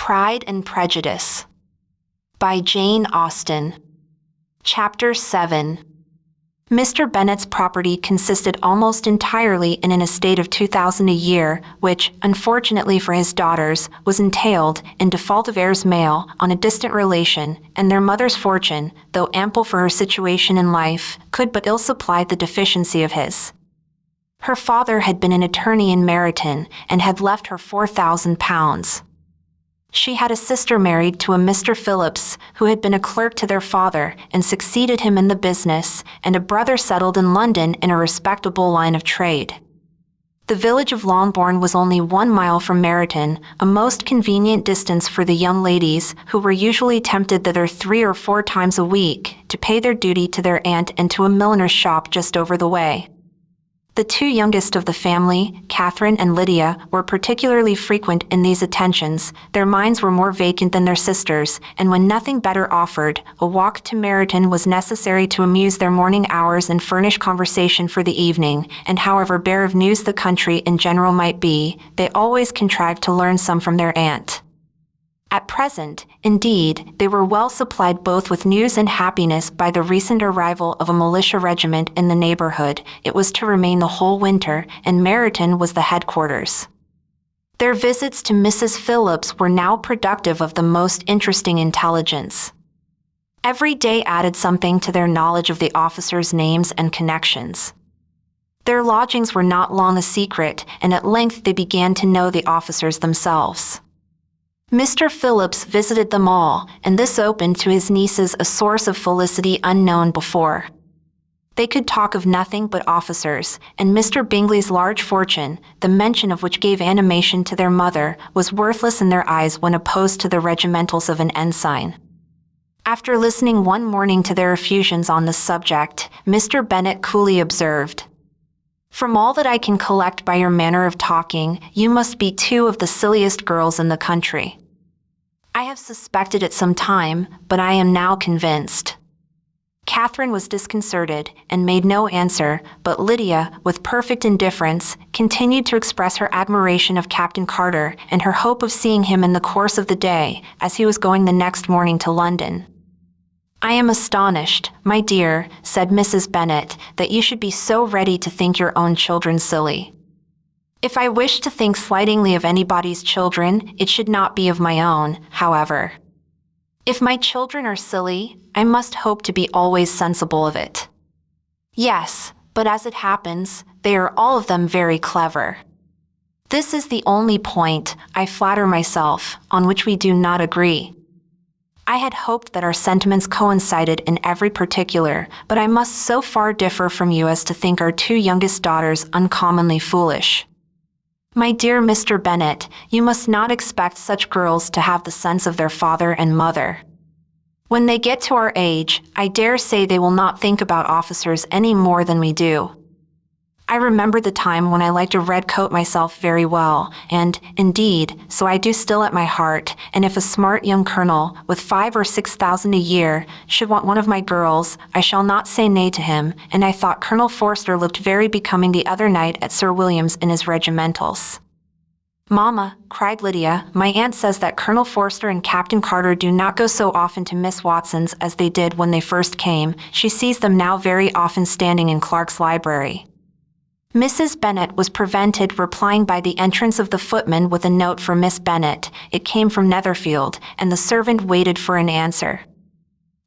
Pride and Prejudice by Jane Austen. Chapter 7. Mr. Bennet's property consisted almost entirely in an estate of $2,000 a year, which, unfortunately for his daughters, was entailed, in default of heirs male, on a distant relation, and their mother's fortune, though ample for her situation in life, could but ill supply the deficiency of his. Her father had been an attorney in Meryton, and had left her £4,000. She had a sister married to a Mr. Phillips, who had been a clerk to their father and succeeded him in the business, and a brother settled in London in a respectable line of trade. The village of Longbourn was only 1 mile from Meryton, a most convenient distance for the young ladies, who were usually tempted thither 3 or 4 times a week to pay their duty to their aunt and to a milliner's shop just over the way. The 2 youngest of the family, Catherine and Lydia, were particularly frequent in these attentions. Their minds were more vacant than their sisters', and when nothing better offered, a walk to Meryton was necessary to amuse their morning hours and furnish conversation for the evening, and however bare of news the country in general might be, they always contrived to learn some from their aunt. At present, indeed, they were well supplied both with news and happiness by the recent arrival of a militia regiment in the neighborhood. It was to remain the whole winter, and Meryton was the headquarters. Their visits to Mrs. Phillips were now productive of the most interesting intelligence. Every day added something to their knowledge of the officers' names and connections. Their lodgings were not long a secret, and at length they began to know the officers themselves. Mr. Phillips visited them all, and this opened to his nieces a source of felicity unknown before. They could talk of nothing but officers, and Mr. Bingley's large fortune, the mention of which gave animation to their mother, was worthless in their eyes when opposed to the regimentals of an ensign. After listening one morning to their effusions on this subject, Mr. Bennet coolly observed, "From all that I can collect by your manner of talking, you must be 2 of the silliest girls in the country. I have suspected it some time, but I am now convinced." Catherine was disconcerted and made no answer, but Lydia, with perfect indifference, continued to express her admiration of Captain Carter and her hope of seeing him in the course of the day, as he was going the next morning to London. "I am astonished, my dear," said Mrs. Bennet, "that you should be so ready to think your own children silly. If I wish to think slightingly of anybody's children, it should not be of my own, however. If my children are silly, I must hope to be always sensible of it. Yes, but as it happens, they are all of them very clever. This is the only point, I flatter myself, on which we do not agree. I had hoped that our sentiments coincided in every particular, but I must so far differ from you as to think our 2 youngest daughters uncommonly foolish. My dear Mr. Bennet, you must not expect such girls to have the sense of their father and mother. When they get to our age, I dare say they will not think about officers any more than we do. I remember the time when I liked a red coat myself very well, and, indeed, so I do still at my heart, and if a smart young colonel, with 5,000 or 6,000 a year, should want one of my girls, I shall not say nay to him, and I thought Colonel Forster looked very becoming the other night at Sir William's in his regimentals." "Mamma," cried Lydia, "my aunt says that Colonel Forster and Captain Carter do not go so often to Miss Watson's as they did when they first came. She sees them now very often standing in Clark's library." Mrs. Bennet was prevented replying by the entrance of the footman with a note for Miss Bennet. It came from Netherfield, and the servant waited for an answer.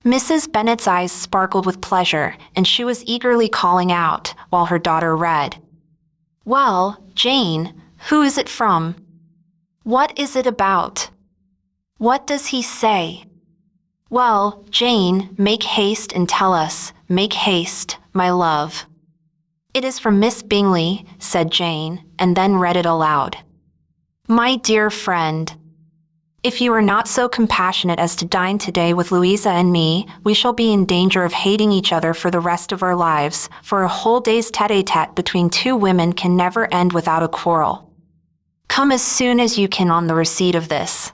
Mrs. Bennet's eyes sparkled with pleasure, and she was eagerly calling out, while her daughter read, "Well, Jane, who is it from? What is it about? What does he say? Well, Jane, make haste and tell us, make haste, my love." "It is from Miss Bingley," said Jane, and then read it aloud. "My dear friend, if you are not so compassionate as to dine today with Louisa and me, we shall be in danger of hating each other for the rest of our lives, for a whole day's tete-a-tete between 2 women can never end without a quarrel. Come as soon as you can on the receipt of this.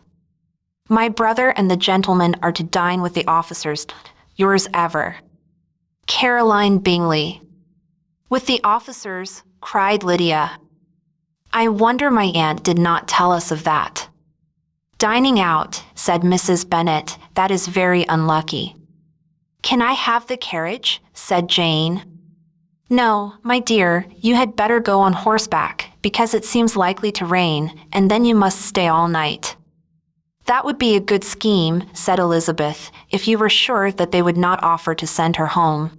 My brother and the gentleman are to dine with the officers. Yours ever, Caroline Bingley." "With the officers," cried Lydia. "I wonder my aunt did not tell us of that." "Dining out," said Mrs. Bennet. "That is very unlucky." "Can I have the carriage?" said Jane. "No, my dear, you had better go on horseback, because it seems likely to rain, and then you must stay all night." "That would be a good scheme," said Elizabeth, "if you were sure that they would not offer to send her home."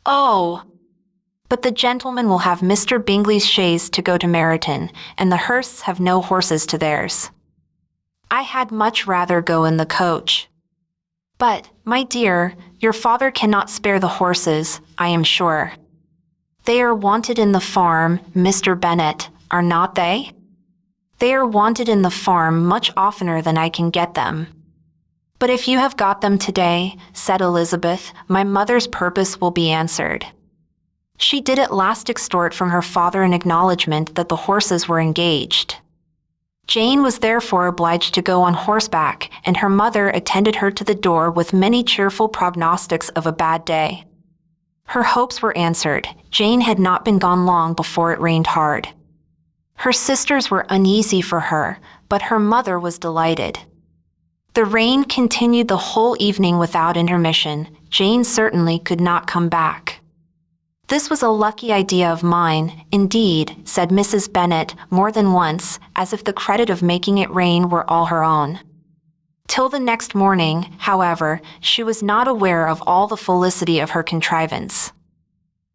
"Oh! But the gentlemen will have Mr. Bingley's chaise to go to Meryton, and the Hursts have no horses to theirs." "I had much rather go in the coach." "But, my dear, your father cannot spare the horses, I am sure." "They are wanted in the farm, Mr. Bennet, are not they?" "They are wanted in the farm much oftener than I can get them." "But if you have got them today," said Elizabeth, "my mother's purpose will be answered." She did at last extort from her father an acknowledgment that the horses were engaged. Jane was therefore obliged to go on horseback, and her mother attended her to the door with many cheerful prognostics of a bad day. Her hopes were answered. Jane had not been gone long before it rained hard. Her sisters were uneasy for her, but her mother was delighted. The rain continued the whole evening without intermission. Jane certainly could not come back. "This was a lucky idea of mine, indeed," said Mrs. Bennet more than once, as if the credit of making it rain were all her own. Till the next morning, however, she was not aware of all the felicity of her contrivance.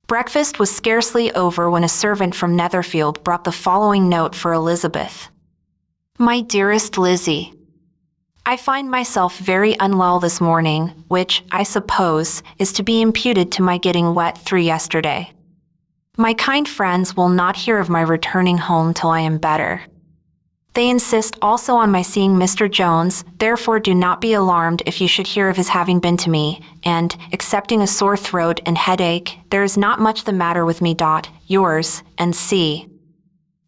Breakfast was scarcely over when a servant from Netherfield brought the following note for Elizabeth. "My dearest Lizzie, I find myself very unwell this morning, which, I suppose, is to be imputed to my getting wet through yesterday. My kind friends will not hear of my returning home till I am better. They insist also on my seeing Mr. Jones, therefore do not be alarmed if you should hear of his having been to me, and, excepting a sore throat and headache, there is not much the matter with me. Yours, and C."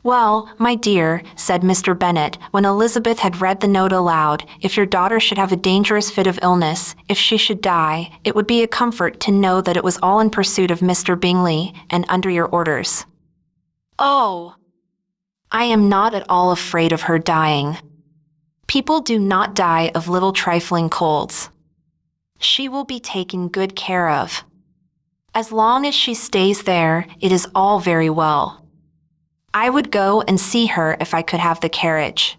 "Well, my dear," said Mr. Bennet, when Elizabeth had read the note aloud, "if your daughter should have a dangerous fit of illness, if she should die, it would be a comfort to know that it was all in pursuit of Mr. Bingley, and under your orders." "Oh! I am not at all afraid of her dying. People do not die of little trifling colds. She will be taken good care of. As long as she stays there, it is all very well. I would go and see her if I could have the carriage."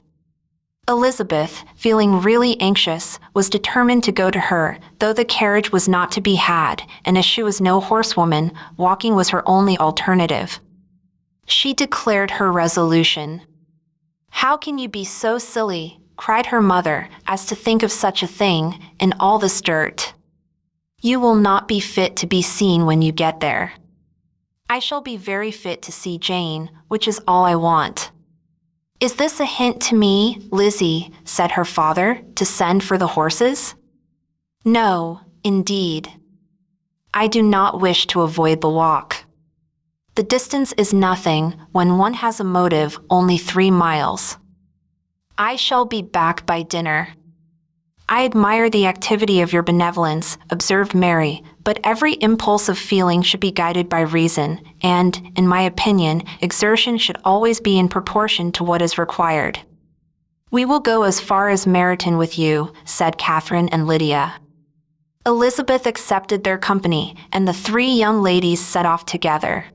Elizabeth, feeling really anxious, was determined to go to her, though the carriage was not to be had, and as she was no horsewoman, walking was her only alternative. She declared her resolution. "How can you be so silly," cried her mother, "as to think of such a thing, in all this dirt? You will not be fit to be seen when you get there. I shall be very fit to see Jane, which is all I want." "Is this a hint to me, Lizzie," said her father, "to send for the horses?" "No, indeed. I do not wish to avoid the walk. The distance is nothing when one has a motive, only 3 miles. I shall be back by dinner." "I admire the activity of your benevolence," observed Mary, "but every impulse of feeling should be guided by reason, and, in my opinion, exertion should always be in proportion to what is required." "We will go as far as Meryton with you," said Catherine and Lydia. Elizabeth accepted their company, and the 3 young ladies set off together.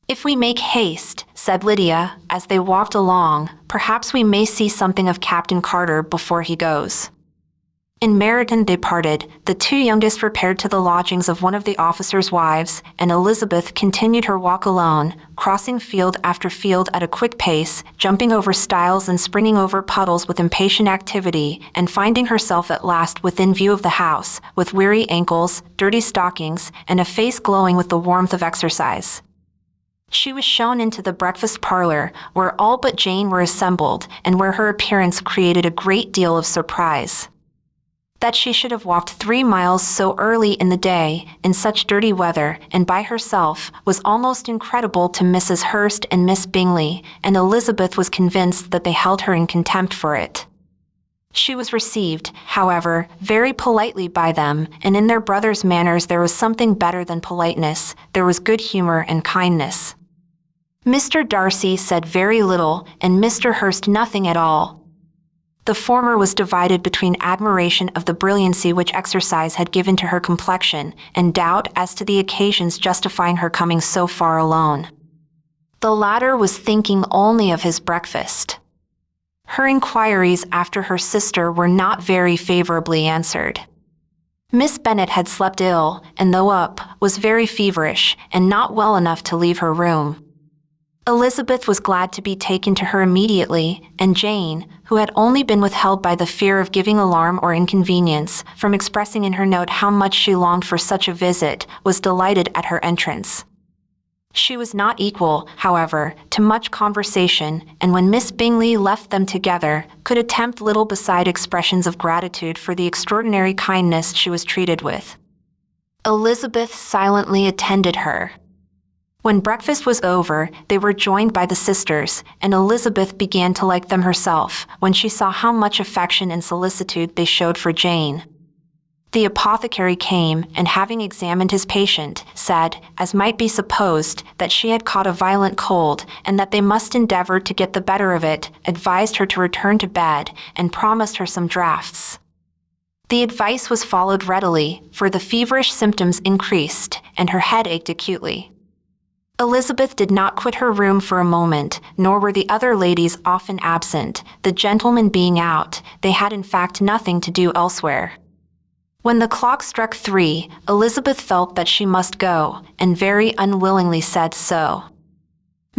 "If we make haste," said Lydia, as they walked along, "perhaps we may see something of Captain Carter before he goes." In Meryton they parted. The 2 youngest repaired to the lodgings of one of the officers' wives, and Elizabeth continued her walk alone, crossing field after field at a quick pace, jumping over stiles and springing over puddles with impatient activity, and finding herself at last within view of the house, with weary ankles, dirty stockings, and a face glowing with the warmth of exercise. She was shown into the breakfast parlor, where all but Jane were assembled, and where her appearance created a great deal of surprise. That she should have walked 3 miles so early in the day, in such dirty weather, and by herself, was almost incredible to Mrs. Hurst and Miss Bingley, and Elizabeth was convinced that they held her in contempt for it. She was received, however, very politely by them, and in their brother's manners there was something better than politeness, there was good humor and kindness. Mr. Darcy said very little, and Mr. Hurst nothing at all. The former was divided between admiration of the brilliancy which exercise had given to her complexion and doubt as to the occasions justifying her coming so far alone. The latter was thinking only of his breakfast. Her inquiries after her sister were not very favorably answered. Miss Bennet had slept ill, and though up, was very feverish and not well enough to leave her room. Elizabeth was glad to be taken to her immediately, and Jane, who had only been withheld by the fear of giving alarm or inconvenience from expressing in her note how much she longed for such a visit, was delighted at her entrance. She was not equal, however, to much conversation, and when Miss Bingley left them together, could attempt little beside expressions of gratitude for the extraordinary kindness she was treated with. Elizabeth silently attended her. When breakfast was over, they were joined by the sisters, and Elizabeth began to like them herself when she saw how much affection and solicitude they showed for Jane. The apothecary came, and having examined his patient, said, as might be supposed, that she had caught a violent cold, and that they must endeavor to get the better of it, advised her to return to bed, and promised her some draughts. The advice was followed readily, for the feverish symptoms increased, and her head ached acutely. Elizabeth did not quit her room for a moment, nor were the other ladies often absent. The gentlemen being out, they had in fact nothing to do elsewhere. When the clock struck 3, Elizabeth felt that she must go, and very unwillingly said so.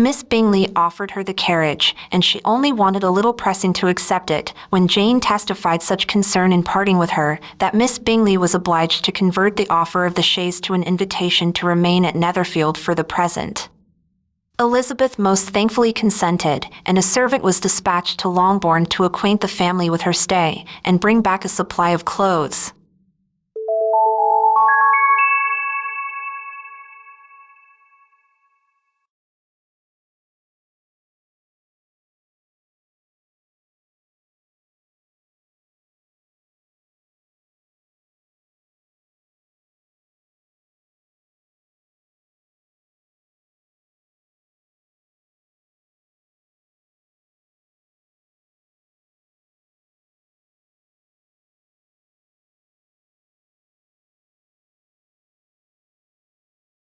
Miss Bingley offered her the carriage, and she only wanted a little pressing to accept it, when Jane testified such concern in parting with her that Miss Bingley was obliged to convert the offer of the chaise to an invitation to remain at Netherfield for the present. Elizabeth most thankfully consented, and a servant was dispatched to Longbourn to acquaint the family with her stay, and bring back a supply of clothes.